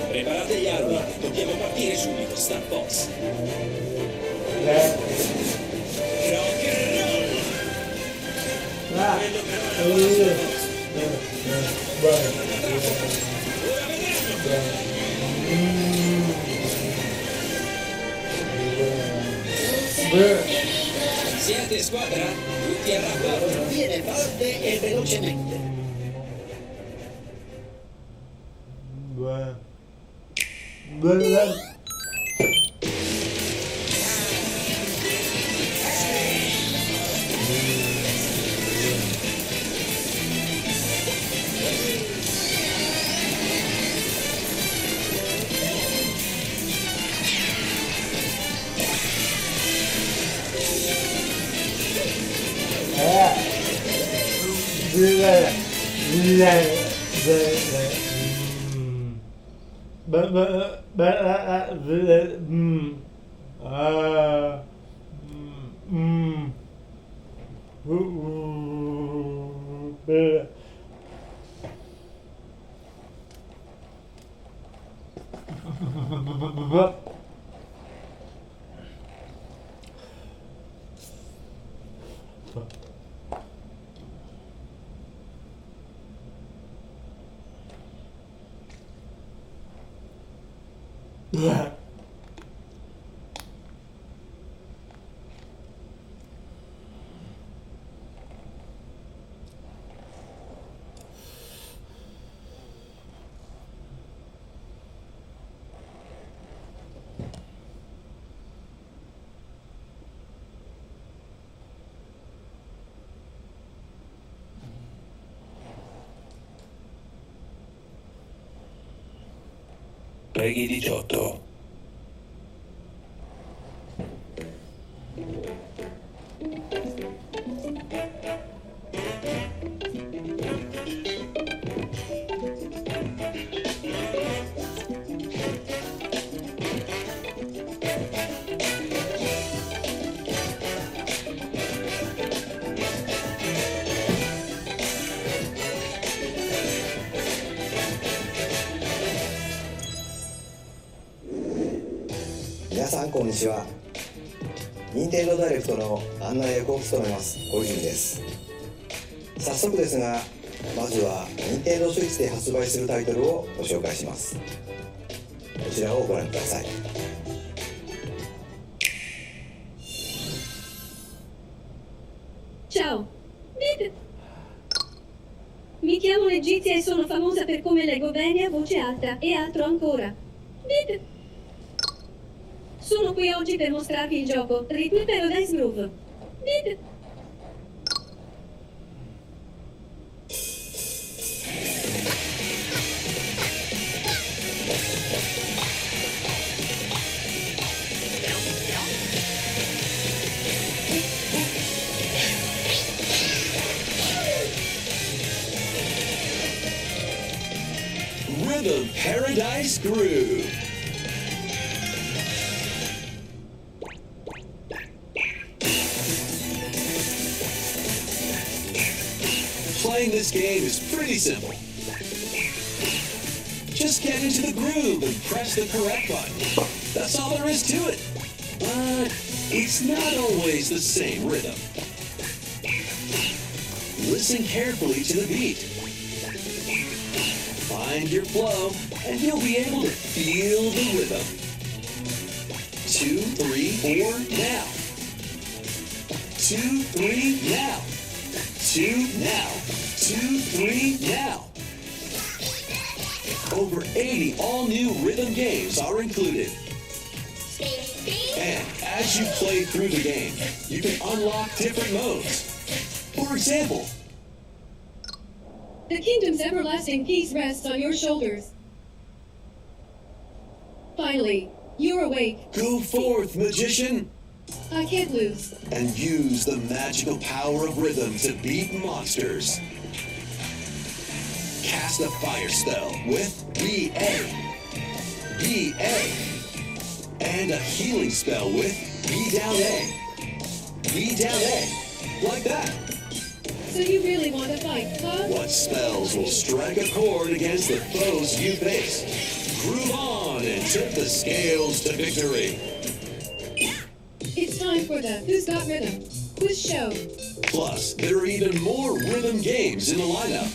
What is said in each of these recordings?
Preparate gli armi, dobbiamo partire subito, Star Fox. Rock and roll! Quello però è la Star Fox. Ora vedremo! Siete squadra? Tutti a rapporto. Viene forte e velocemente. Peggy 18.皆さんこんにちは。Nintedoダイレクトの案内役を務めます小泉です。早速ですが、まずは Nintedo Switch で発売するタイトルをご紹介します。こちらをご覧ください。Ciao. Bip. Mi chiamo Letizia e sono famosa per come leggo bene a voce alta e altro ancora. Bip. Sono qui oggi per mostrarvi il gioco Rhythm Paradise Groove. Bip. Rhythm Paradise Groove. Playing this game is pretty simple. Just get into the groove and press the correct button. That's all there is to it. But it's not always the same rhythm. Listen carefully to the beat. Find your flow, and you'll be able to feel the rhythm. 2, 3, 4, now. 2, 3, now. 2, now. 2, 3, now. Over 80 all-new rhythm games are included. And as you play through the game, you can unlock different modes. For example, The kingdom's everlasting peace rests on your shoulders. Finally, you're awake. Go forth, magician, I can't lose. and use the magical power of rhythm to beat monsters. Cast a fire spell with BA, and a healing spell with B down A, like that. So you really want to fight, huh? What spells will strike a chord against the foes you face? Groove on and tip the scales to victory. It's time for the Who's Got Rhythm quiz show. Plus, there are even more rhythm games in the lineup.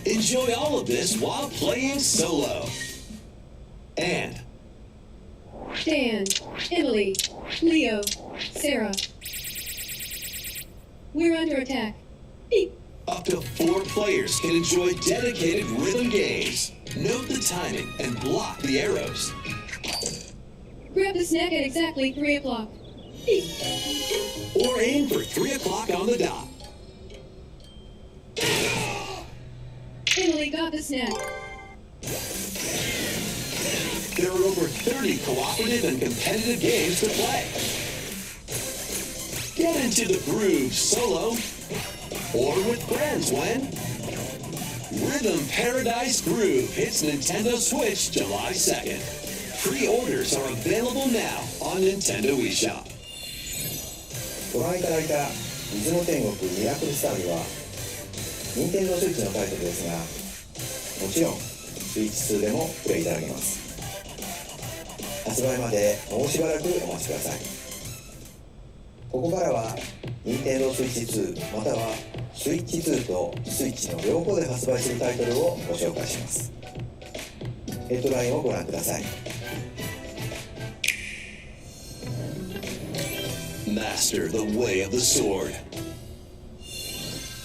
Enjoy all of this while playing solo. And Dan, Emily, Leo, Sarah. We're under attack. Beep. up to 4 players can enjoy dedicated rhythm games. Note the timing and block the arrows. Grab the snack at exactly 3 o'clock. Beep. Or aim for 3 o'clock on the dot. Emily got the snack. There are over 30 cooperative and competitive games to play. Get into the groove solo or with friends when Rhythm Paradise Groove hits Nintendo Switch July 2nd. Pre-orders are available now on Nintendo eShop. ご覧いただいた水の天国ミラクルスターズは任天堂スイッチのタイトルですが、もちろんスイッチ2でもプレイいただけます。発売までもうしばらくお待ちください。ここからは任天堂スイッチ2またはスイッチ2とスイッチの両方で発売するタイトルをご紹介します。ヘッドラインをご覧ください。Master the way of the sword.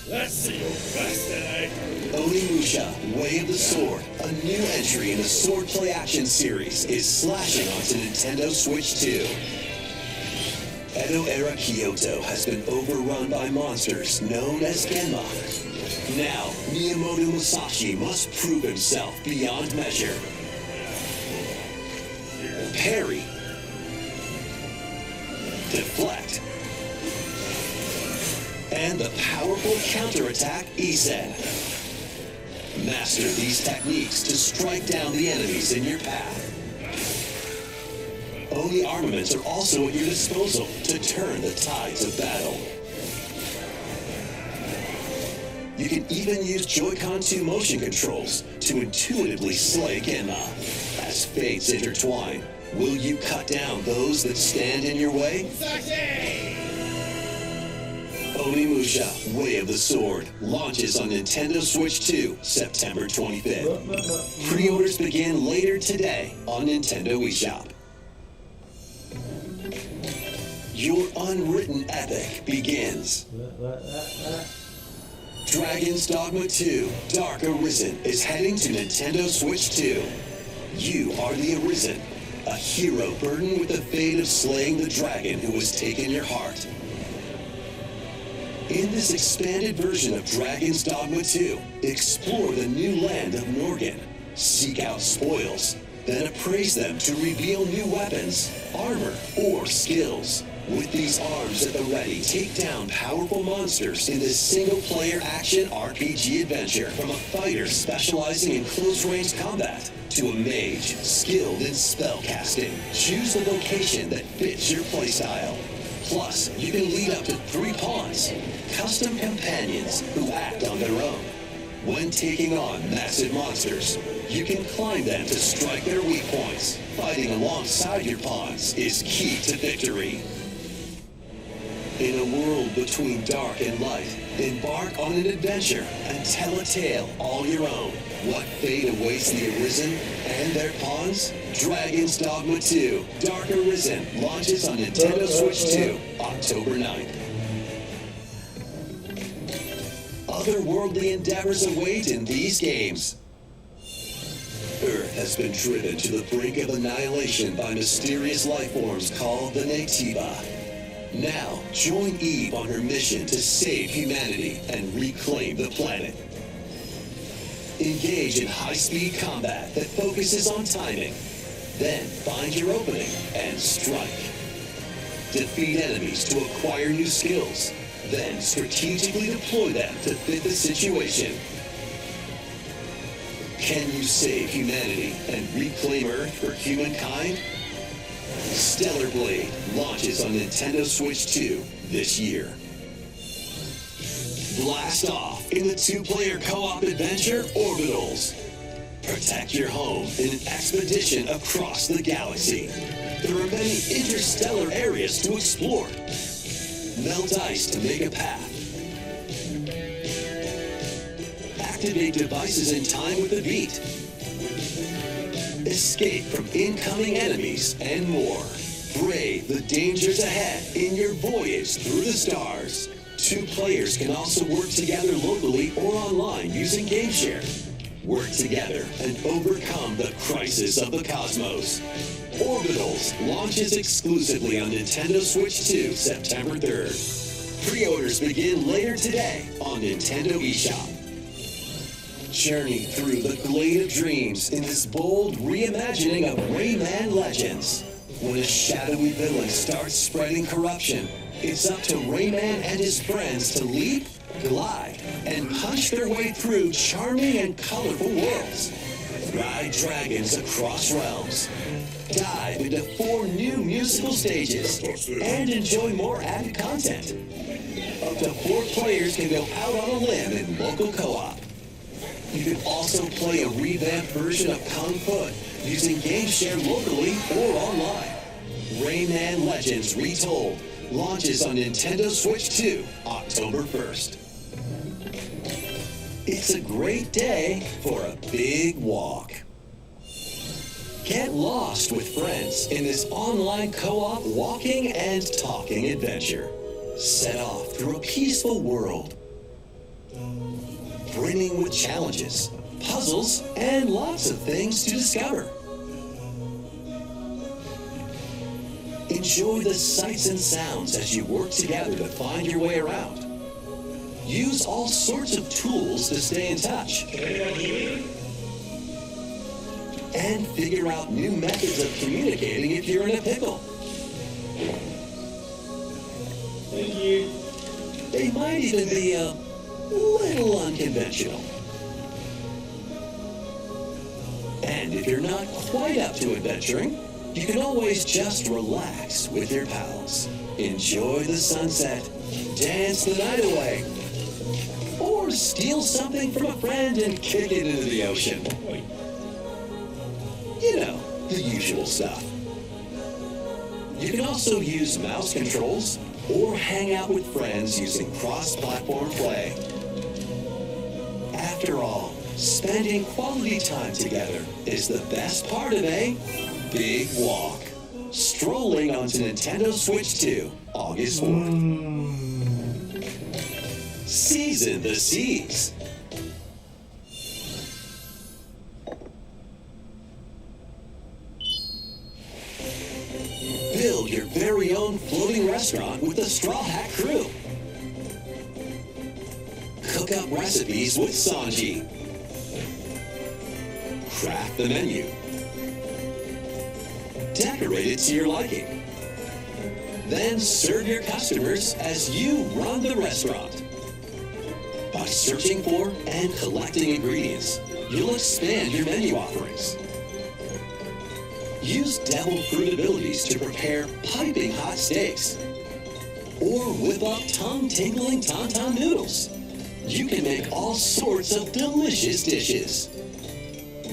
Let's see your best tonight. Onimusha, Way of the Sword, a new entry in the sword play action series, is slashing onto Nintendo Switch 2. Edo-era Kyoto has been overrun by monsters known as Genma. Now, Miyamoto Musashi must prove himself beyond measure. Parry. Deflect. And the powerful counterattack Isen. Master these techniques to strike down the enemies in your path. Oni armaments are also at your disposal to turn the tides of battle. You can even use Joy-Con 2 motion controls to intuitively slay Genma. As fates intertwine, will you cut down those that stand in your way? Onimusha, Way of the Sword, launches on Nintendo Switch 2, September 25th. Pre-orders begin later today on Nintendo eShop. Your unwritten epic begins. Dragon's Dogma 2, Dark Arisen, is heading to Nintendo Switch 2. You are the Arisen, a hero burdened with the fate of slaying the dragon who has taken your heart. In this expanded version of Dragon's Dogma 2, explore the new land of Norgan, seek out spoils, then appraise them to reveal new weapons, armor, or skills. With these arms at the ready, take down powerful monsters in this single-player action RPG adventure, from a fighter specializing in close-range combat to a mage skilled in spellcasting. Choose the vocation that fits your playstyle. Plus, you can lead up to 3 pawns, custom companions who act on their own. When taking on massive monsters, you can climb them to strike their weak points. Fighting alongside your pawns is key to victory. In a world between dark and light, embark on an adventure and tell a tale all your own. What fate awaits the Arisen and their pawns? Dragon's Dogma 2, Dark Arisen, launches on Nintendo Switch 2, October 9th. Otherworldly endeavors await in these games. Earth has been driven to the brink of annihilation by mysterious life forms called the Naytiba. Now, join Eve on her mission to save humanity and reclaim the planet. Engage in high-speed combat that focuses on timing. Then find your opening and strike. Defeat enemies to acquire new skills. Then strategically deploy them to fit the situation. Can you save humanity and reclaim Earth for humankind? Stellar Blade launches on Nintendo Switch 2 this year. Blast off in the two-player co-op adventure Orbitals. Protect your home in an expedition across the galaxy. There are many interstellar areas to explore. Melt ice to make a path. Activate devices in time with the beat. Escape from incoming enemies and more. Brave the dangers ahead in your voyage through the stars. Two players can also work together locally or online using GameShare. Work together and overcome the crisis of the cosmos. Orbitals launches exclusively on Nintendo Switch 2 September 3rd. Pre-orders begin later today on Nintendo eShop. Journey through the glade of dreams in this bold reimagining of Rayman Legends. When a shadowy villain starts spreading corruption, it's up to Rayman and his friends to leap, glide, and punch their way through charming and colorful worlds. Ride dragons across realms. Dive into 4 new musical stages and enjoy more added content. Up to 4 players can go out on a limb in local co-op. You can also play a revamped version of Kung Fu using GameShare locally or online. Rayman Legends Retold launches on Nintendo Switch 2 October 1st. It's a great day for a big walk. Get lost with friends in this online co-op walking and talking adventure. Set off through a peaceful world, brimming with challenges, puzzles, and lots of things to discover. Enjoy the sights and sounds as you work together to find your way around. Use all sorts of tools to stay in touch. And figure out new methods of communicating if you're in a pickle. Thank you. They might even be a little unconventional. And if you're not quite up to adventuring, you can always just relax with your pals. Enjoy the sunset, dance the night away, or steal something from a friend and kick it into the ocean. You know, the usual stuff. You can also use mouse controls or hang out with friends using cross-platform play. After all, spending quality time together is the best part of a big walk. Strolling onto Nintendo Switch 2, August 4th. Season the seas. Build your very own floating restaurant with the Straw Hat Crew. Cook up recipes with Sanji. Craft the menu. Decorate it to your liking. Then serve your customers as you run the restaurant. By searching for and collecting ingredients, you'll expand your menu offerings. Use devil fruit abilities to prepare piping hot steaks. Or whip up tongue-tingling tauntaun noodles. You can make all sorts of delicious dishes.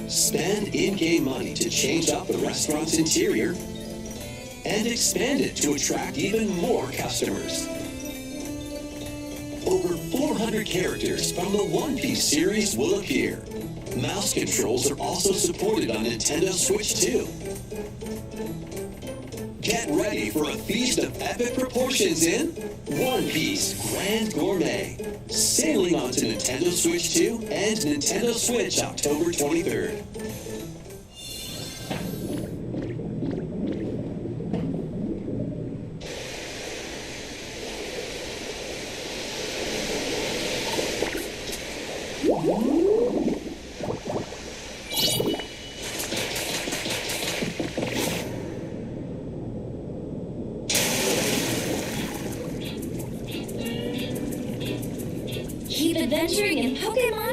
Spend in-game money to change up the restaurant's interior and expand it to attract even more customers. Over 400 characters from the One Piece series will appear. Mouse controls are also supported on Nintendo Switch 2. Get ready for a feast of epic proportions in One Piece Grand Gourmet, sailing onto Nintendo Switch 2 and Nintendo Switch October 23rd.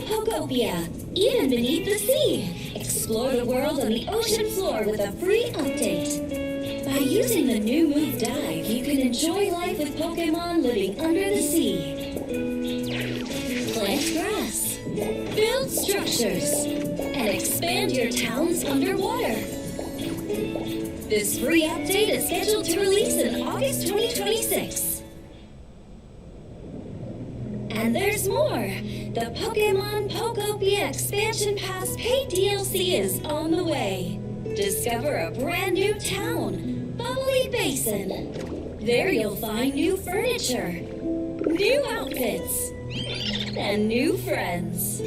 Pokopia, even beneath the sea. Explore the world on the ocean floor with a free update. By using the new move Dive, you can enjoy life with Pokemon living under the sea. Plant grass, build structures, and expand your towns underwater. This free update is scheduled to release in August 2026. And there's more! The Pokemon Pokopia Expansion Pass paid DLC is on the way. Discover a brand new town, Bubbly Basin. There you'll find new furniture, new outfits, and new friends.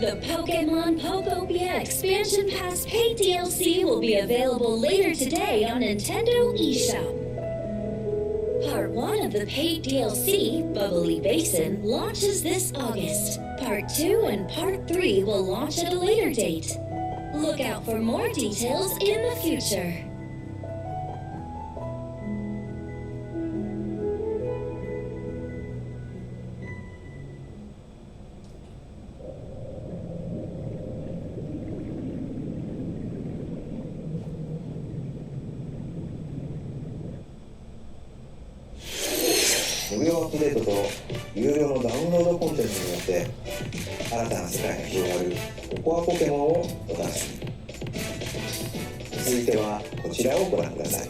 The Pokemon Pokopia Expansion Pass paid DLC will be available later today on Nintendo eShop. Part 1 of the paid DLC, Bubbly Basin, launches this August. Part 2 and Part 3 will launch at a later date. Look out for more details in the future.無料アップデートと有料のダウンロードコンテンツによって新たな世界が広がるココアポケモンをお楽しみ。続いてはこちらをご覧ください。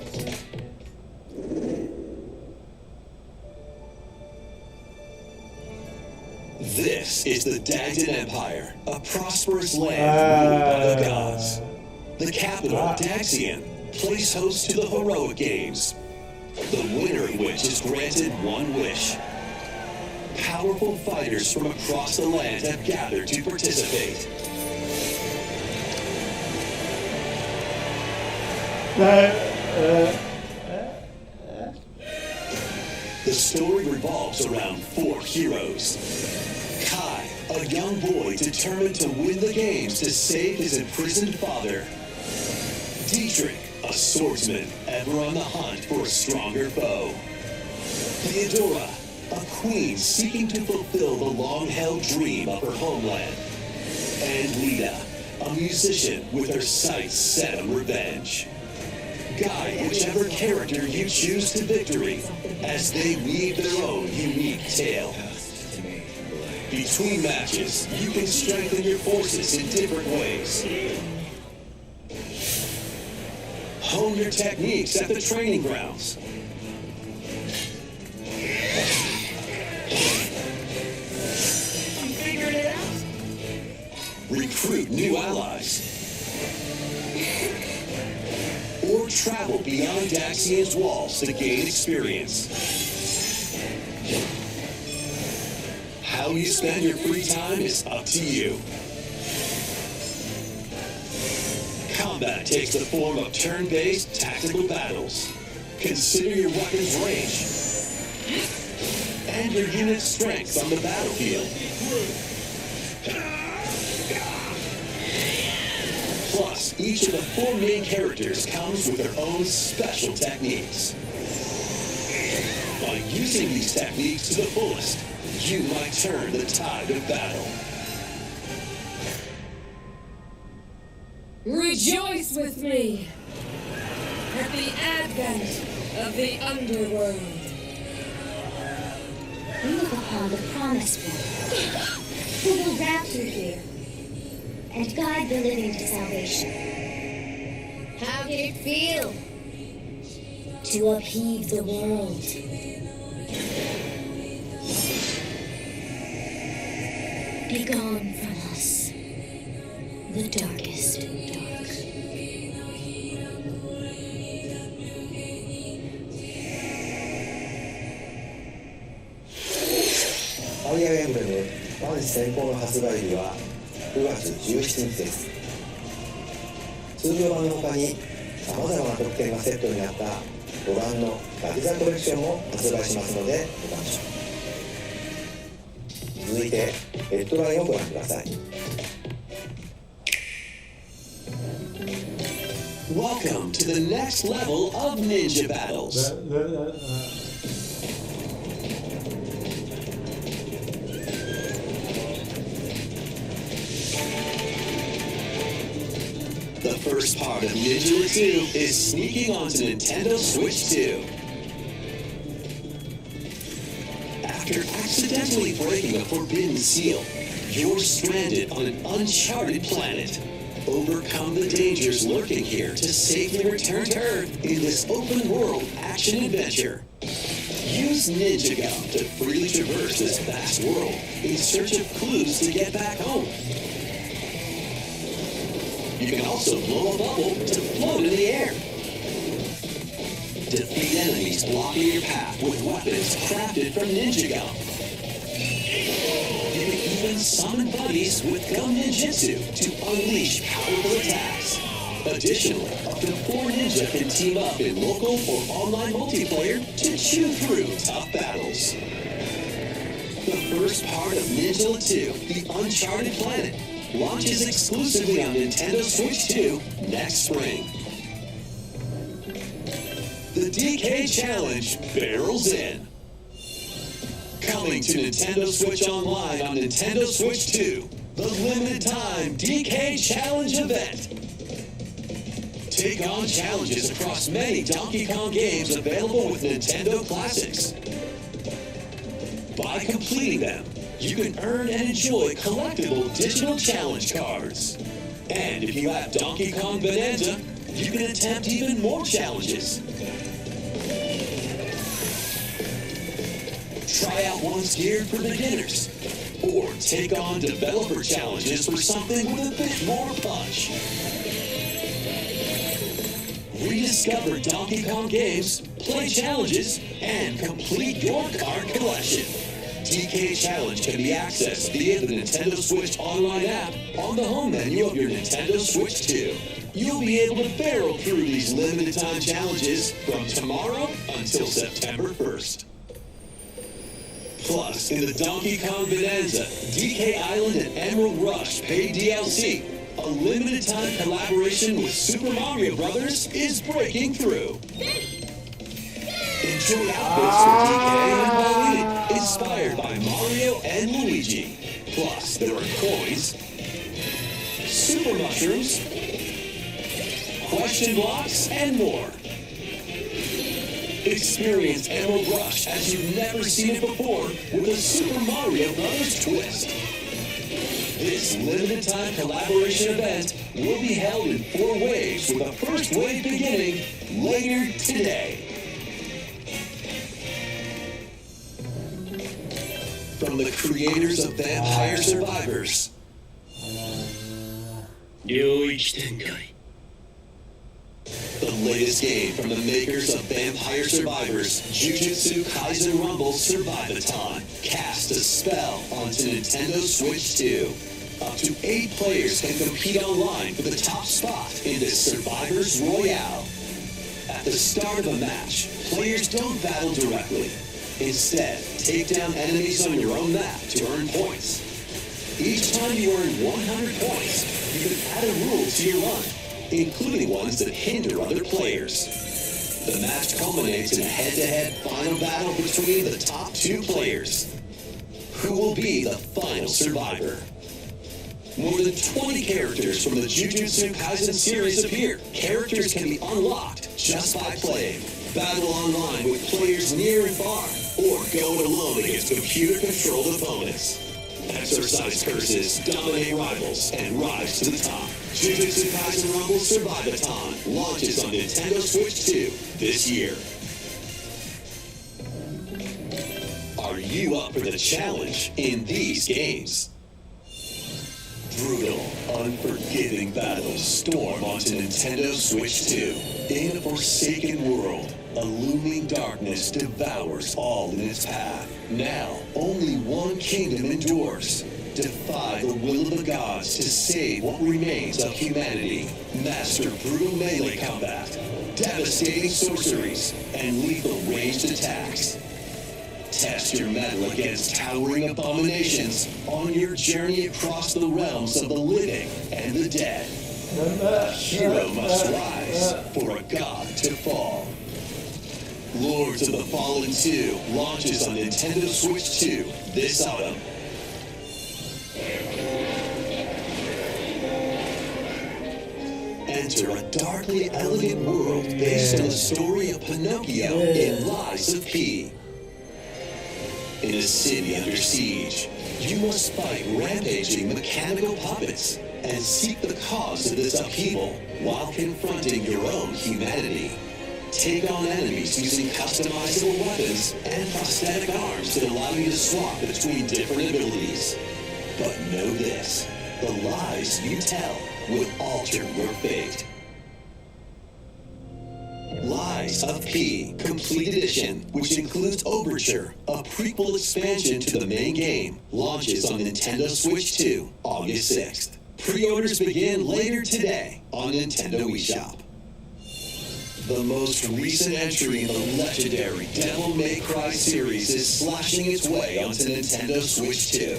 This is the Dagden Empire, a prosperous land ruled by the gods. The capital of Daxian plays host to the heroic games, the winner of which is granted one wish. Powerful fighters from across the land have gathered to participate. The story revolves around 4 heroes. Kai, a young boy determined to win the games to save his imprisoned father. Dietrich, a swordsman ever on the hunt for a stronger foe. Theodora, a queen seeking to fulfill the long-held dream of her homeland. And Lita, a musician with her sights set on revenge. Guide whichever character you choose to victory as they weave their own unique tale. Between matches, you can strengthen your forces in different ways. Hone your techniques at the training grounds. Figured it out? Recruit new allies. Or travel beyond Daxian's walls to gain experience. How you spend your free time is up to you. Combat takes the form of turn-based tactical battles. Consider your weapon's range and your unit's strengths on the battlefield. Plus, each of the 4 main characters comes with their own special techniques. By using these techniques to the fullest, you might turn the tide of battle. Rejoice with me at the advent of the underworld. We look upon the promised one, who will rapture here and guide the living to salvation. How did it feel? To upheave the world. Begone from us, the darkest dark. ファイアーエンブレム万事先行の発売日は9月17日です。通常版の他にさまざまな特典がセットになったご覧のガキザコレクションも発売しますのでお楽しみに。続いてヘッドラインをご覧ください。Welcome to the next level of ninja battles. first part of Ninja 2 is sneaking onto Nintendo Switch 2. After accidentally breaking a forbidden seal, you're stranded on an uncharted planet. Overcome the dangers lurking here to safely return to Earth in this open-world action-adventure. Use Ninja Gum to freely traverse this vast world in search of clues to get back home. You can also blow a bubble to float in the air. Defeat enemies blocking your path with weapons crafted from Ninja Gum. You can even summon buddies with Gum Ninjutsu to unleash powerful attacks. Additionally, up to 4 ninja can team up in local or online multiplayer to chew through tough battles. The first part of Ninja 2, The Uncharted Planet, launches exclusively on Nintendo Switch 2 next spring. The DK Challenge barrels in. Coming to Nintendo Switch Online on Nintendo Switch 2, the limited time DK Challenge event. Take on challenges across many Donkey Kong games available with Nintendo Classics. By completing them, you can earn and enjoy collectible digital challenge cards. And if you have Donkey Kong Bonanza, you can attempt even more challenges. Try out ones geared for beginners, or take on developer challenges for something with a bit more punch. Rediscover Donkey Kong games, play challenges, and complete your card collection. DK Challenge can be accessed via the Nintendo Switch Online app on the home menu of your Nintendo Switch 2. You'll be able to barrel through these limited time challenges from tomorrow until September 1st. Plus, in the Donkey Kong Bonanza, DK Island and Emerald Rush paid DLC, a limited time collaboration with Super Mario Bros. Is breaking through. Enjoy outfits for DK and Pauline, inspired by Mario and Luigi. Plus, there are coins, super mushrooms, question blocks, and more. Experience Emerald Rush as you've never seen it before with a Super Mario Bros. Twist. This limited time collaboration event will be held in 4 waves with the first wave beginning later today. From the creators of Vampire Survivors. 領域展開 The latest game from the makers of Vampire Survivors, Jujutsu Kaisen Rumble Survivathon, cast a spell onto Nintendo Switch 2. Up to 8 players can compete online for the top spot in this Survivors Royale. At the start of a match, players don't battle directly. Instead, take down enemies on your own map to earn points. Each time you earn 100 points, you can add a rule to your run, including ones that hinder other players. The match culminates in a head-to-head final battle between the top 2 players. Who will be the final survivor? More than 20 characters from the Jujutsu Kaisen series appear. Characters can be unlocked just by playing. Battle online with players near and far, or go it alone against computer-controlled opponents. Exercise curses, dominate rivals, and rise to the top. Jujutsu Kaisen Rumble Survivathon launches on Nintendo Switch 2 this year. Are you up for the challenge in these games? Brutal, unforgiving battles storm onto Nintendo Switch 2. In a forsaken world, a looming darkness devours all in its path. Now, only one kingdom endures. Defy the will of the gods to save what remains of humanity. Master brutal melee combat, devastating sorceries, and lethal ranged attacks. Test your mettle against towering abominations on your journey across the realms of the living and the dead. A hero must rise for a god to fall. Lords of the Fallen 2 launches on Nintendo Switch 2 this autumn. And enter a darkly elegant world based on the story of Pinocchio in Lies of P. In a city under siege, you must fight rampaging mechanical puppets and seek the cause of this upheaval while confronting your own humanity. Take on enemies using customizable weapons and prosthetic arms that allow you to swap between different abilities. But know this, the lies you tell will alter your fate. Lies of P Complete Edition, which includes Overture, a prequel expansion to the main game, launches on Nintendo Switch 2, August 6th. Pre-orders begin later today on Nintendo eShop. The most recent entry in the legendary Devil May Cry series is slashing its way onto Nintendo Switch 2.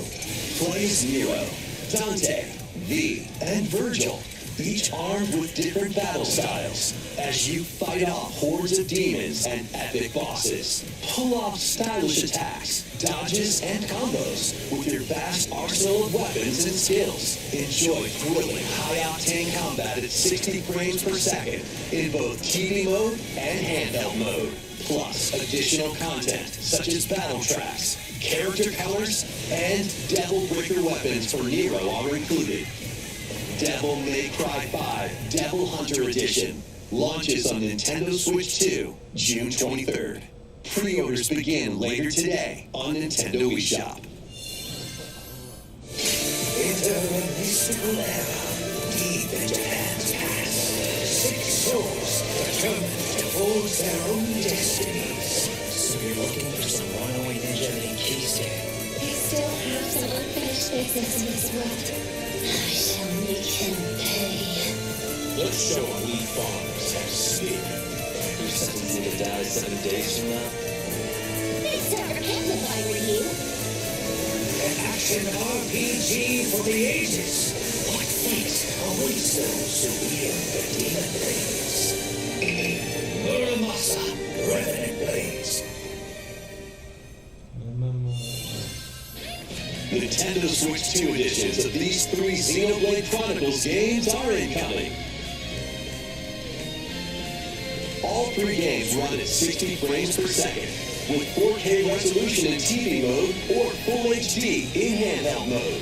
Play as Nero, Dante, V, and Virgil, each armed with different battle styles, as you fight off hordes of demons and epic bosses. Pull off stylish attacks, dodges, and combos with your vast arsenal of weapons and skills. Enjoy thrilling, high-octane combat at 60 frames per second in both TV mode and handheld mode. Plus, additional content such as battle tracks, character colors, and Devil Breaker weapons for Nero are included. Devil May Cry 5 Devil Hunter Edition launches on Nintendo Switch 2, June 23rd. Pre-orders begin later today on Nintendo eShop. Into a mystical era, deep in Japan's past, 6 souls determined to forge their own destinies. So you're looking for some runaway ninja named Chissà. I still have some unfinished business in this world. I shall make him pay. Let's show we farmers how to speak. You're sentencing to die 7 days from now? I'd start repent if I were you. An action RPG for the ages. What fate awaits those who wield the demon blades? Muramasa, Revenant Blades. Nintendo Switch 2 editions of these 3 Xenoblade Chronicles games are incoming. All 3 games run at 60 frames per second, with 4K resolution in TV mode or Full HD in handheld mode.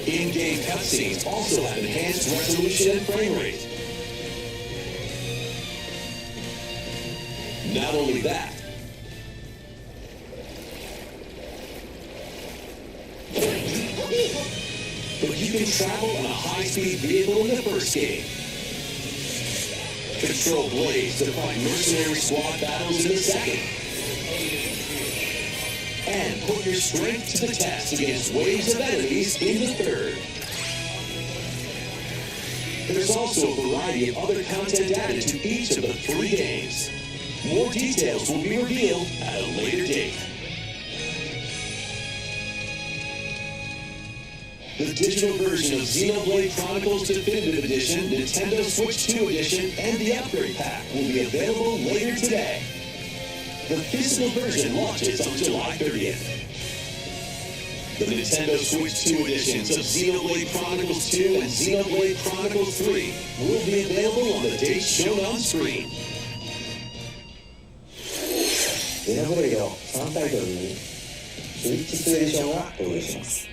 In-game cutscenes also have enhanced resolution and frame rate. Not only that, but you can travel on a high-speed vehicle in the first game. Control blades to fight mercenary squad battles in the second. And put your strength to the test against waves of enemies in the third. There's also a variety of other content added to each of the 3 games. More details will be revealed at a later date. The digital version of Xenoblade Chronicles Definitive Edition, Nintendo Switch 2 Edition, and the Upgrade Pack will be available later today. The physical version launches on July 30th. The Nintendo Switch 2 editions of Xenoblade Chronicles 2 and Xenoblade Chronicles 3 will be available on the dates shown on screen. ゼノブレイド3タイトルにスイッチ2エディションが登場します。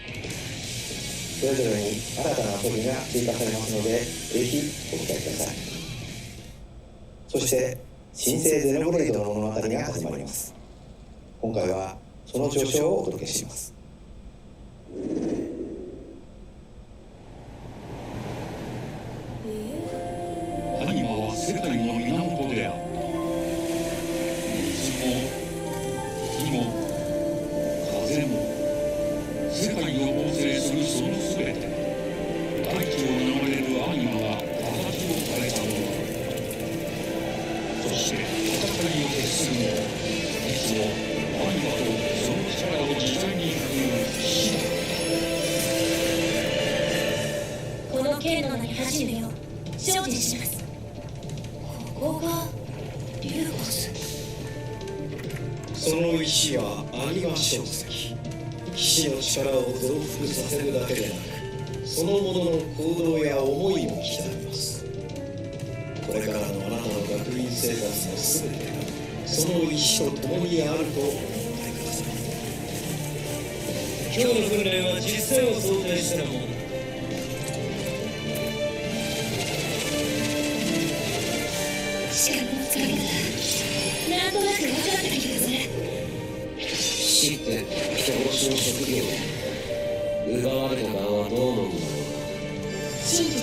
それぞれに新たな遊びが追加されますので、ぜひご期待ください。そして新生ゼノブレイドの物語が始まります。今回はその序章をお届けします。アニマは世界の源である。水も火も風も世界を構成するその全て、大地を流れるアニマが形を変えたものだ。そして戦いを決するのは、いつもアニマとその力を自在に振るう死だ。この剣の名に始めよう。精進します。ここがリューゴス。その石はアニマ硝石。騎士の力を増幅させるだけでなく、そのものの行動や思いも刻みます。これからのあなたの学院生活の全てがその意思と共にあると思ってください。今日の訓練は実践を想定したもの。時間の使い方、なんとなく分かった気がする。死って人殺しの職業で奪われた側はどう思うんだろう。真実、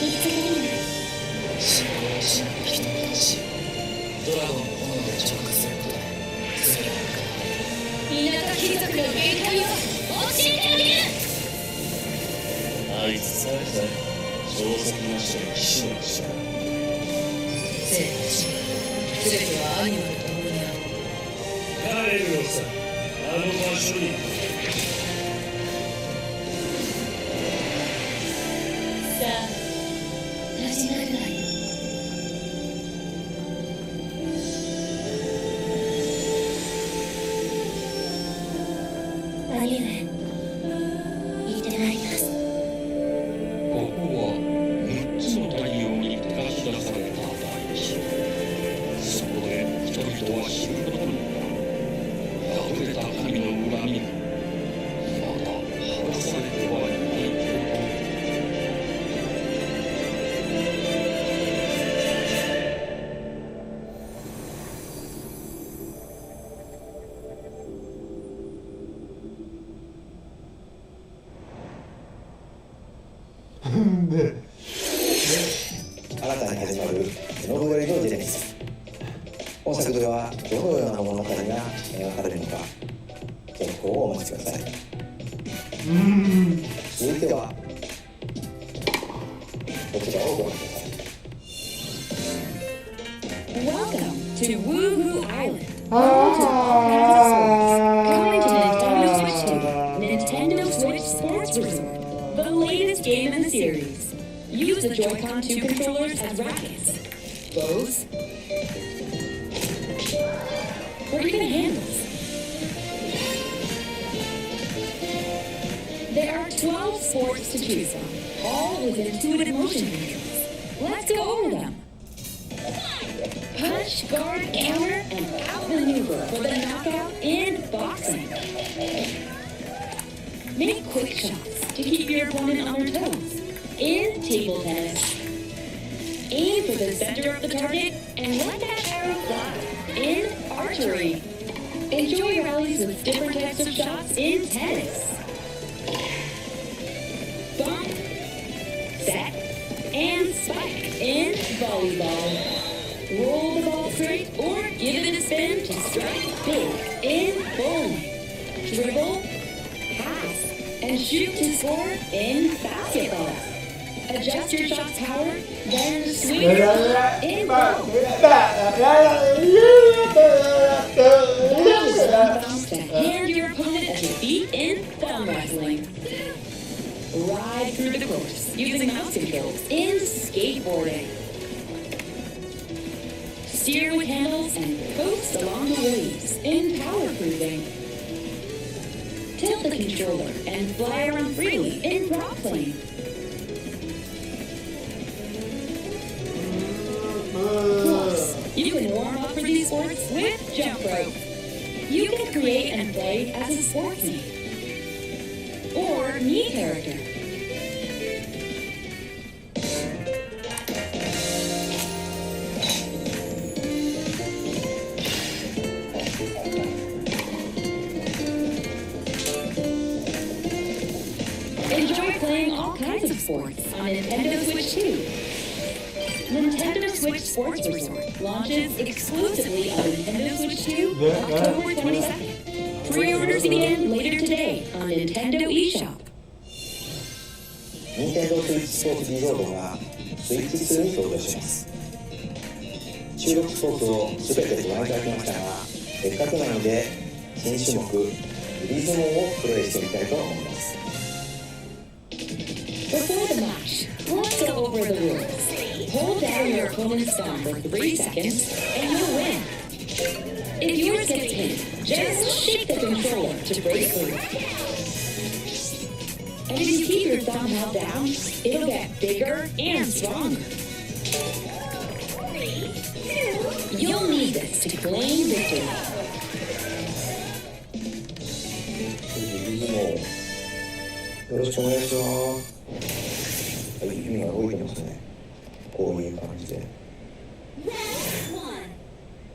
見つけられない。信仰を失った人たち、ドラゴンの炎で浄化することで罪を田舎貴族の限界を教えてあげる。あいつさえさえ消息なしの騎士の力。生たち、全てはアニマと共にある。帰るのさ、あの場所に。さあ、始まるわよ。兄上、行ってまいります。ここは6つの太陽に照らし出された大地。そこで人々は知ることになる。破れた神の恨みがまだ晴らされてはいないこと。新たに始まるノーベルのジェネシス。本作ではどのような物語が描かれるのか、続行をお待ちください。続いてはこちらをご覧ください。 Welcome to Woohoo Island. Home to all kinds of sports. Coming to Nintendo Switch 2, Nintendo Switch Sports Resort, the latest game in the series. Use the Joy-Con 2 controllers as rackets, bows, or even handles. There are 12 sports to choose from, all with intuitive motion controls. Let's go over them. Punch, guard, counter, and outmaneuver for the knockout in boxing. Make quick shots to keep your opponent on their toes in table tennis. Aim for the center of the target and let that arrow fly in archery. Enjoy rallies with different types of shots in tennis. Bump, set, and spike in volleyball. Roll the ball straight or give it a spin to strike big in bowling. Dribble, pass, and shoot to score in basketball. Adjust your shot's power, then swing your ball in golf. Bounce to hand your opponent a defeat in thumb wrestling. Ride through the course using mouse controls in skateboarding. Steer with handles and coast along the waves in power cruising. Tilt the controller and fly around freely in prop plane. Plus, you can warm up for these sports with jump rope. You can create and play as a sports Mii or Mii character. Enjoy playing all kinds of sports on Nintendo Switch 2. Nintendo Switch Sports Resort launches exclusively on Nintendo Switch 2 October 22nd. Pre-orders begin later today on Nintendo eShop. 任天堂スイッチスポーツリゾートがスイッチ2に登場します。収録スポーツを全てご覧いただきましたが、せっかくなので新種目リズムをプレイしてみたいと思います。 Before the match, let's go over the rules. Hold down your opponent's thumb for 3 seconds, and you'll win. If yours gets hit, just shake the controller to break through. And if you keep your thumb held down, it'll get bigger and stronger. You'll need this to claim victory. よろしくお願いします。はい、弓が動いてますね。こういう感じで。よ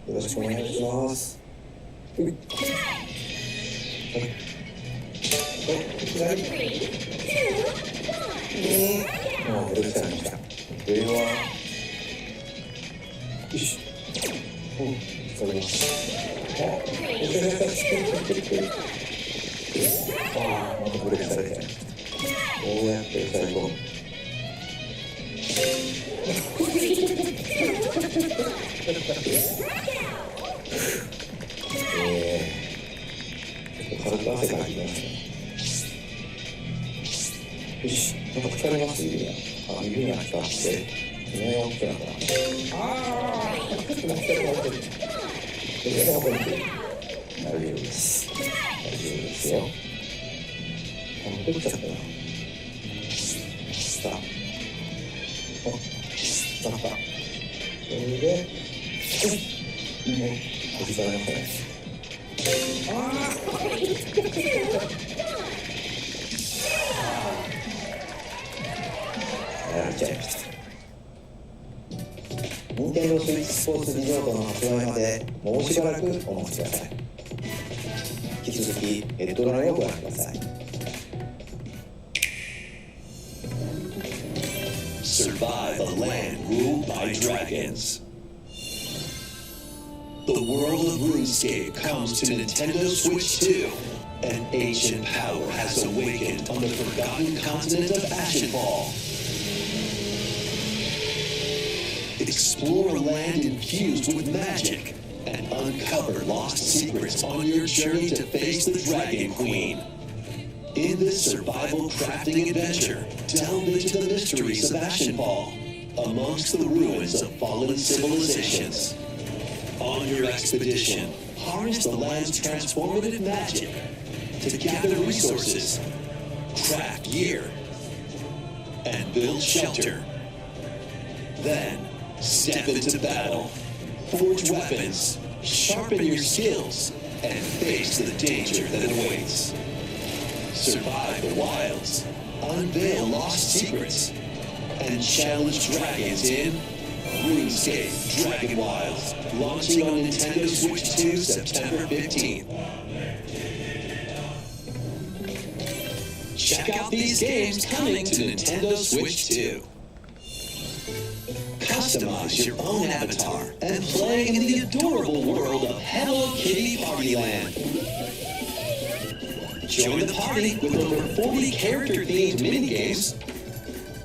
ろしくお願いします。はい。はい。左。もううるさいました。上は。よし。それます。あ、またブレーキされちゃいました。こうやって最後。軽く汗がきますね。よし、なんか疲れます指が。あ、指が光って目が大きくなった。ちょっと待って。大丈夫です。大丈夫ですよ。取っちゃったな。さあ。さあ。それで、もう、外されましたね。やられちゃいました。任天堂スイッチスポーツリゾートの発売までもうしばらくお待ちください。引き続きエルトラをご覧ください。Survive a land ruled by dragons. The world of RuneScape comes to Nintendo Switch 2. An ancient power has awakened on the forgotten continent of Ashenfall. Explore a land infused with magic and uncover lost secrets on your journey to face the Dragon Queen. In this survival crafting adventure, delve into the mysteries of Ashenfall, amongst the ruins of fallen civilizations. On your expedition, harness the land's transformative magic to gather resources, craft gear, and build shelter. Then, step into battle, forge weapons, sharpen your skills, and face the danger that awaits. Survive the wilds, unveil lost secrets, and challenge dragons in RuneScape Dragon Wilds, launching on Nintendo Switch 2 September 15th. Check out these games coming to Nintendo Switch 2. Customize your own avatar and play in the adorable world of Hello Kitty Partyland. Join the party with over 40 character-themed minigames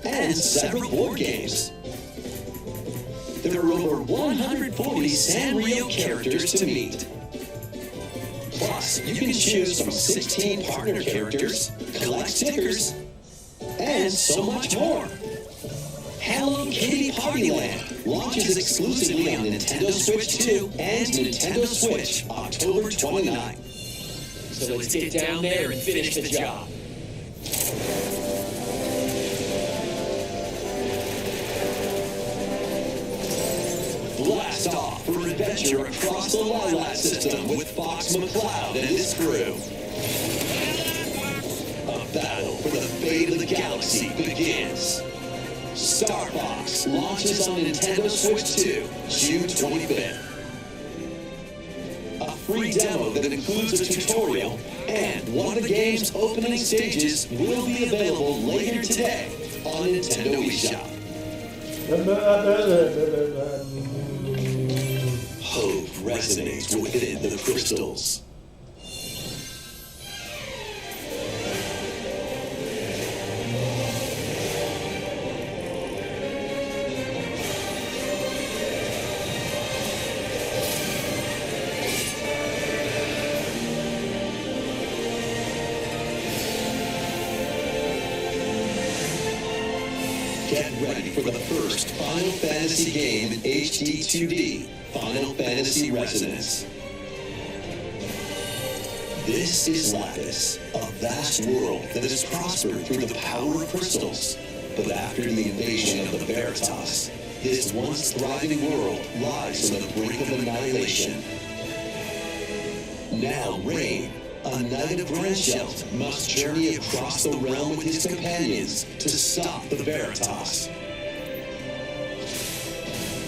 and several board games. There are over 140 Sanrio characters to meet. Plus, you can choose from 16 partner characters, collect stickers, and so much more. Hello Kitty Partyland launches exclusively on Nintendo Switch 2 and Nintendo Switch October 29th. So let's get down there and finish the job. Blast off for adventure across the Lilac system with Fox McCloud and his crew. A battle for the fate of the galaxy begins. Star Fox launches on Nintendo Switch 2, June 25th. A free demo that includes a tutorial and one of the game's opening stages will be available later today on Nintendo eShop. Hope resonates within the crystals. Get ready for the first Final Fantasy game in HD 2D, Final Fantasy Resonance. This is Lapis, a vast world that has prospered through the power of crystals. But after the invasion of the Veritas, this once thriving world lies on the brink of annihilation. Now Rain, a knight of Granshelt, must journey across the realm with his companions to stop the Veritas.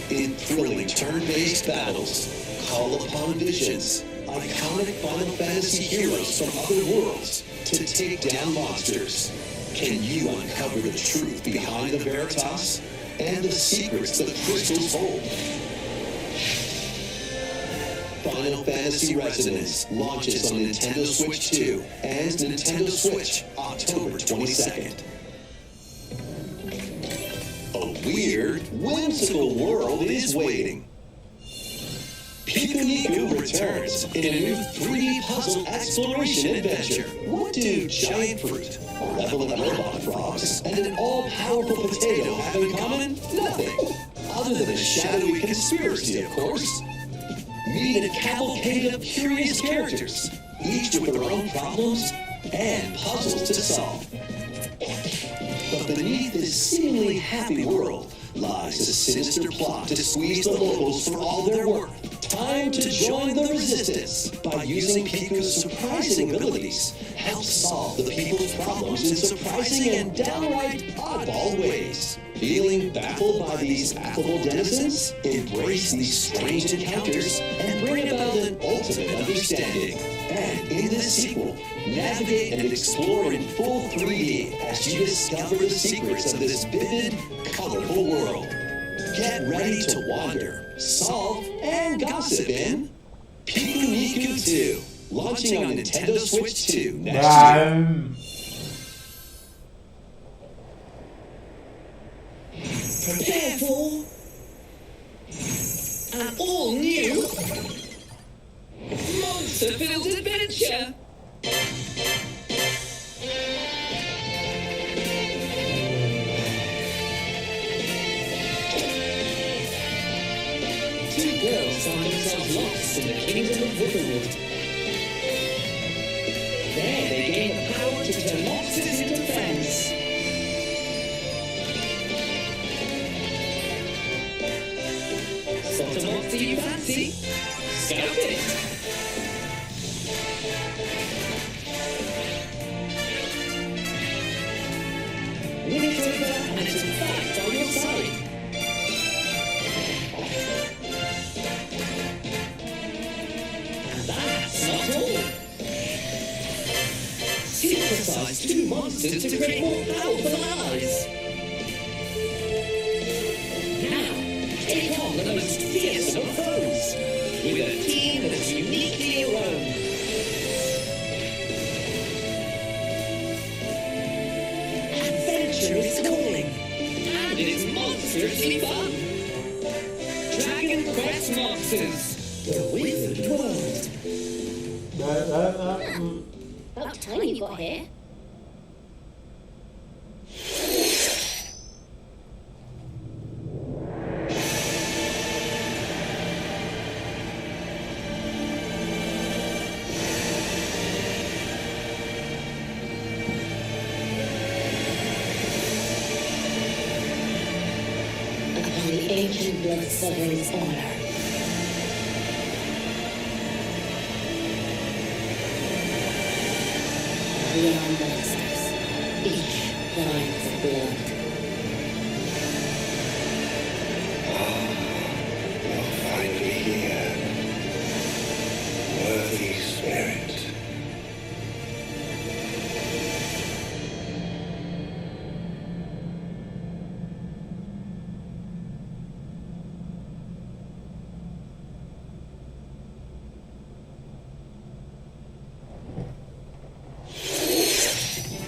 In thrilling turn-based battles, call upon visions, iconic Final Fantasy heroes from other worlds to take down monsters. Can you uncover the truth behind the Veritas and the secrets the crystals hold? Final Fantasy Resonance launches on Nintendo Switch 2 and Nintendo Switch October 22nd. A weird, whimsical world is waiting. Pikuniku returns in a new 3D puzzle exploration adventure. What do giant fruit, malevolent robot frogs, and an all-powerful potato have in common? Nothing. Other than a shadowy conspiracy, of course. Meet a cavalcade of curious characters, each with their own problems and puzzles to solve. But beneath this seemingly happy world lies a sinister plot to squeeze the locals for all their worth. Time to join the resistance by using Piku's surprising abilities. Help solve the people's problems in surprising and downright oddball ways. Feeling baffled by these affable denizens? Embrace these strange encounters and bring about an ultimate understanding. And in this sequel, navigate and explore in full 3D as you discover the secrets of this vivid, colorful world. Get ready to wander, solve, and gossip in Pikuniku 2, launching on Nintendo Switch 2 next year. Prepare for an all-new monster-filled adventure. Two girls find themselves lost in the kingdom of Wickerwood. There they gain the power to turn monsters into friends. Sort of monster you fancy? Scout it! Win it over and it's in fact on your side. And that's not all. Synthesize two monsters to create more powerful allies. Take on the most fearsome of foes, with a team that's uniquely your own. Adventure is calling, and it's monstrously fun. Dragon Quest Monsters, the Wizard World. About time you got here. The ancient blood sovereign's honor. We are monsters, each vying for blood. You're finally here. Worthy spirit.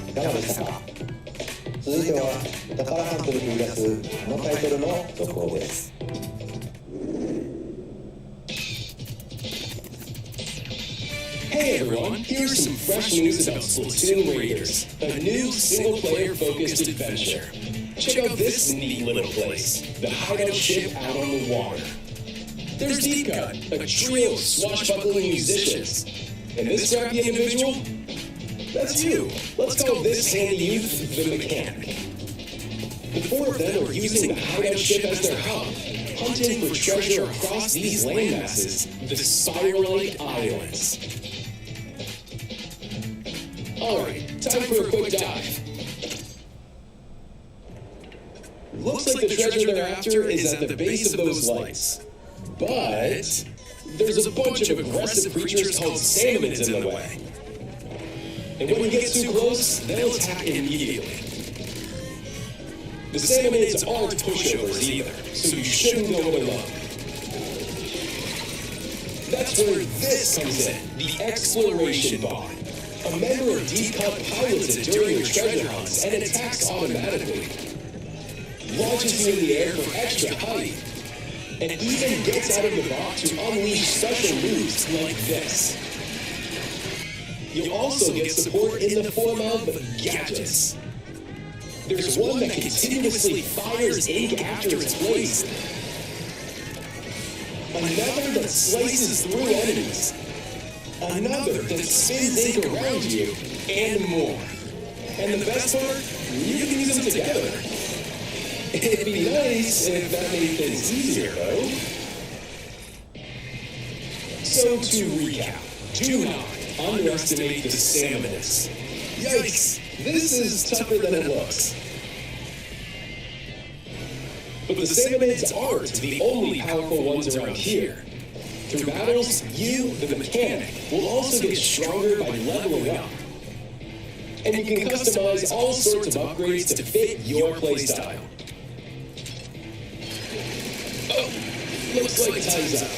いかがでしたか。続いては宝ハントに繰り出すこのタイトルの続報です。Hey everyone, here's some fresh news about Splatoon Raiders, a new single-player focused adventure. Check out this neat little place, the hideout ship out on the water. There's Deep Cut, a trio of swashbuckling musicians. And this scrappy individual? That's you. Let's call this handy youth the mechanic. The four of them are using the hideout ship as their hub, hunting for treasure across these landmasses, the Spiralite Islands. Alright, time for a quick dive. Looks like the treasure they're after is at the base of those lights. But there's a bunch of aggressive creatures called salmons in the way. And when we get too close, they'll attack immediately. The salmonids aren't pushovers either, so you shouldn't go it alone. That's where this comes in, the exploration bond. A member of Deep Cut pilots it during your treasure hunts and attacks automatically. Launches you in the air for extra height, and even gets out of the box to unleash special moves like this. You'll also get support in the form of gadgets. There's one that continuously fires ink after it's placed. Another that slices through enemies. Another that spins ink around you, and more. And the best part, you can use them together. It'd be nice if that made things easier, though. So to recap, do not underestimate the salmonids. Yikes! This is tougher than it looks. But the salmonids aren't the only powerful ones around here. Through battles, you, the mechanic, will also get stronger by leveling up. And you can customize all sorts of upgrades to fit your playstyle. Oh, looks like time's up.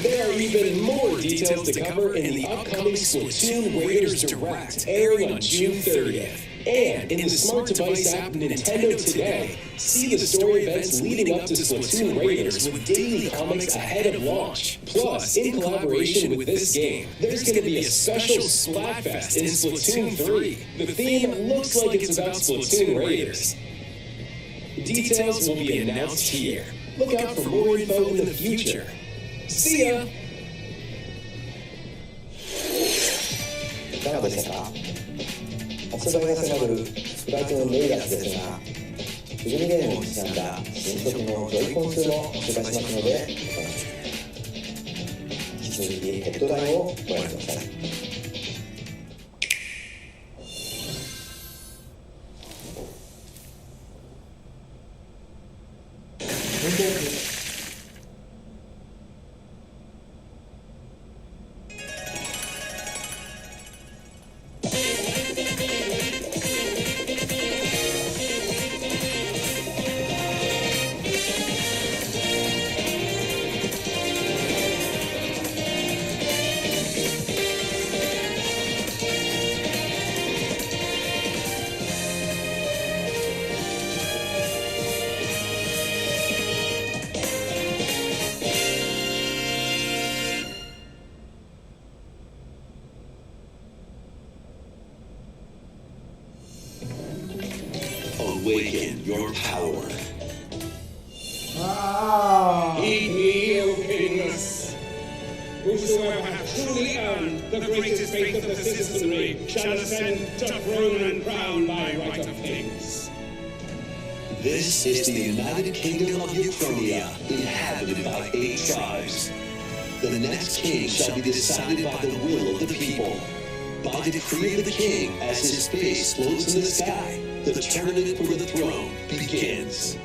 There are even more details to cover in the upcoming Splatoon Raiders Direct, airing on June 30th. And in the smart device app Nintendo Today, see the story events leading up to Splatoon Raiders with daily comics ahead of launch. Plus, in collaboration with this game, there's going to be a special Splatfest in Splatoon 3. The theme looks like it's about Splatoon Raiders. Details will be announced here. Look out for more info in the future. See ya! いかがでしたか？発売が迫るスプラトゥーンレイダーズですが、フィルムゲームにちなんだ新色のジョイコン2も紹介しますので、お楽しみに。引き続きヘッドラインをご覧ください。Awaken your power. Heed me, O kings. Whosoever hath truly earned the greatest faith of the citizenry shall ascend to throne and crown by right of kings. This is the United Kingdom of Uchronia, inhabited by 8 tribes. The next king shall be decided by the will of the people. By decree of the king, as his face floats in the sky, the tournament for the throne begins.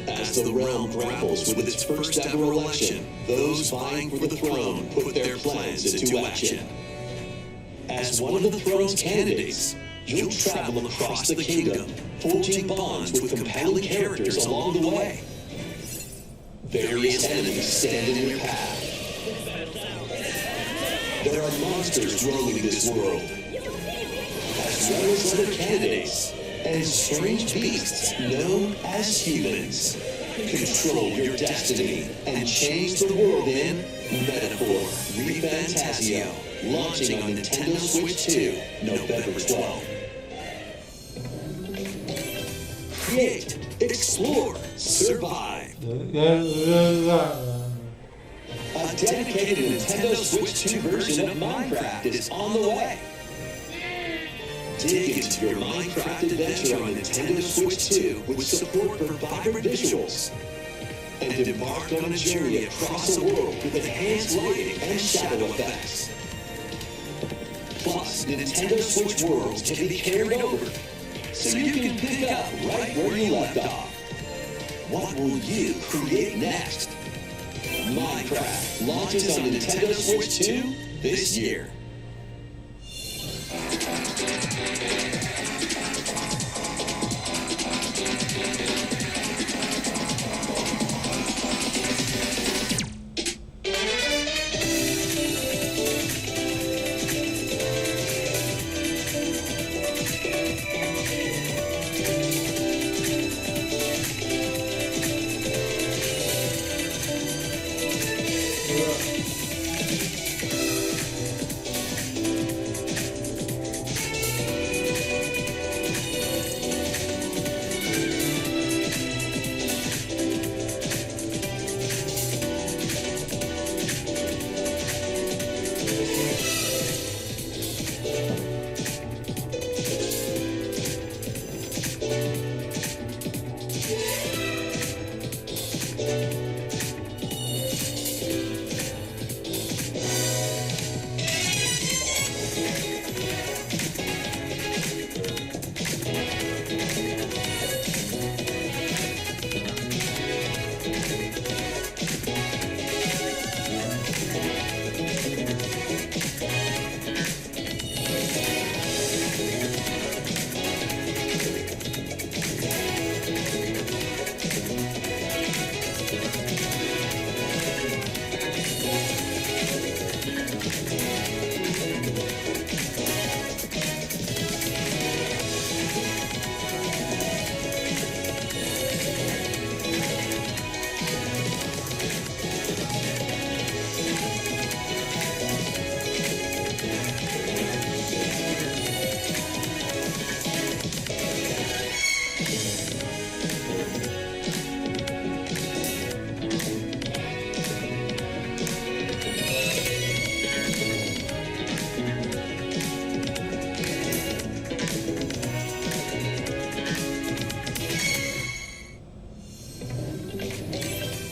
As the realm grapples with its first ever election, those vying for the throne put their plans into action. As one of the throne's candidates, you'll travel across the kingdom, forging bonds with compelling characters along the way. Various enemies stand in your path. There are monsters roaming this world, as well as other candidates, and strange beasts known as humans. Control your destiny and change the world in Metaphor ReFantasio, launching on Nintendo Switch 2, November 12th. Create, explore, survive. A dedicated Nintendo Switch 2 version of Minecraft is on the way. Dig into your Minecraft adventure on Nintendo Switch 2 with support for vibrant visuals. And embark on a journey across a world with enhanced lighting and shadow effects. Plus, Nintendo Switch worlds can be carried over, so you can pick up right where you left off. What will you create next? Minecraft launches on Nintendo Switch 2 this year.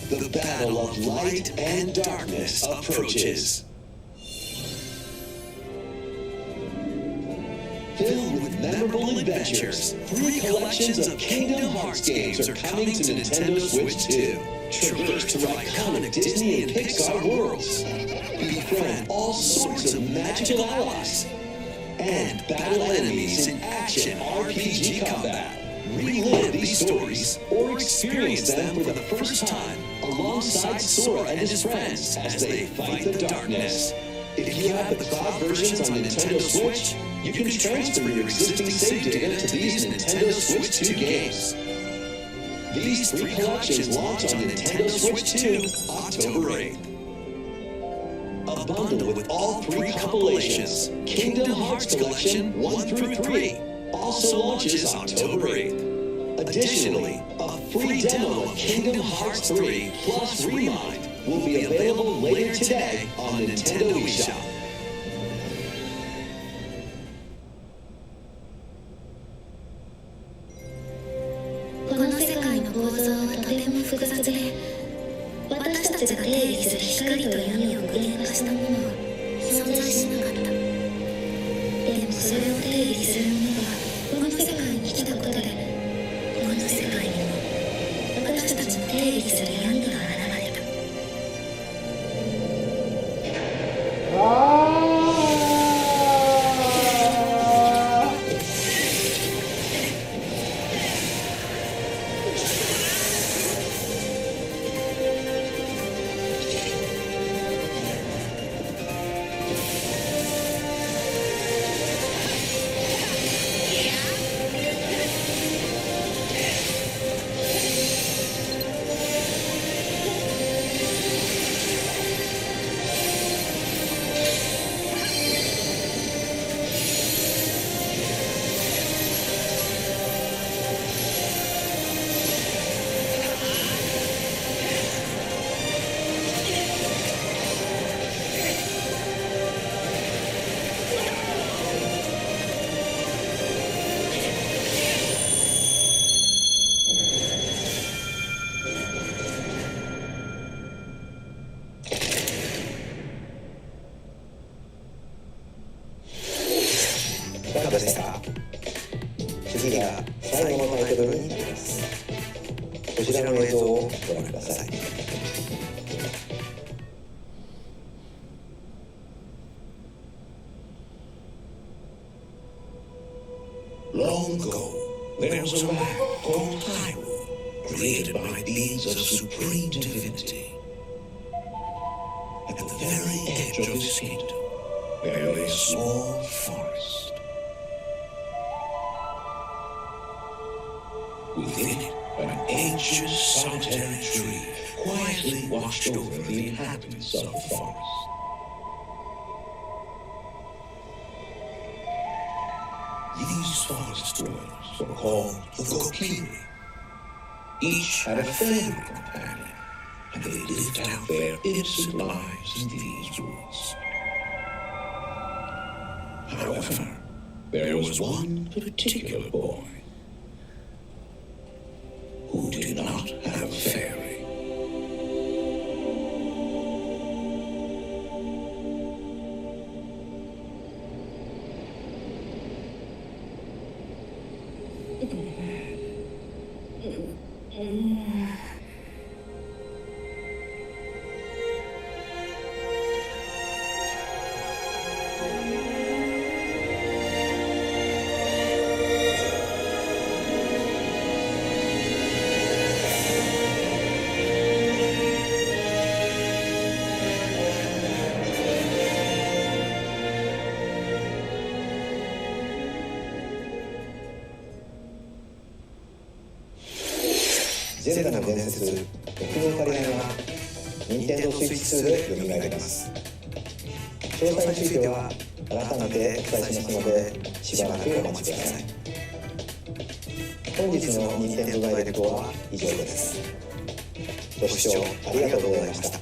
The battle of light and darkness approaches. Filled with memorable adventures, 3 collections of Kingdom Hearts games are coming to Nintendo Switch 2. Traverse through iconic Disney and Pixar worlds. Befriend all sorts of magical allies. And battle enemies in action RPG combat. Relive these stories or experience them for the first time alongside Sora and his friends as they fight the darkness. If you have the cloud versions on Nintendo Switch, you can transfer your existing save data to these Nintendo Switch 2 games. These 3 collections launch on Nintendo Switch 2 October 8th. A bundle with all 3 compilations, Kingdom Hearts Collection 1 through 3, also launches October 8th. Additionally, a free demo of Kingdom Hearts 3 plus Remind will be available later today on Nintendo eShop. でしたか？次が最後のタイトルになります。こちらの映像をご覧ください。Long ago, there was a land called Hyrule, created by beings of supreme divinity. At the very edge of this kingdom, there lay a small forest. Within it, an ancient solitary tree quietly watched over the inhabitants of the forest. These forest dwellers were called the Kokiri. Each had a fairy companion, and they lived out their innocent lives in these woods. However, there was one particular boy who did not have a fairy.ゼルダの伝説、奥のオカリナが任天堂スイッチ2で蘇ります。詳細については改めてお伝えしますので、しばらくお待ちください。本日の任天堂ダイレクトは以上です。ご視聴ありがとうございました。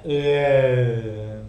Yeah.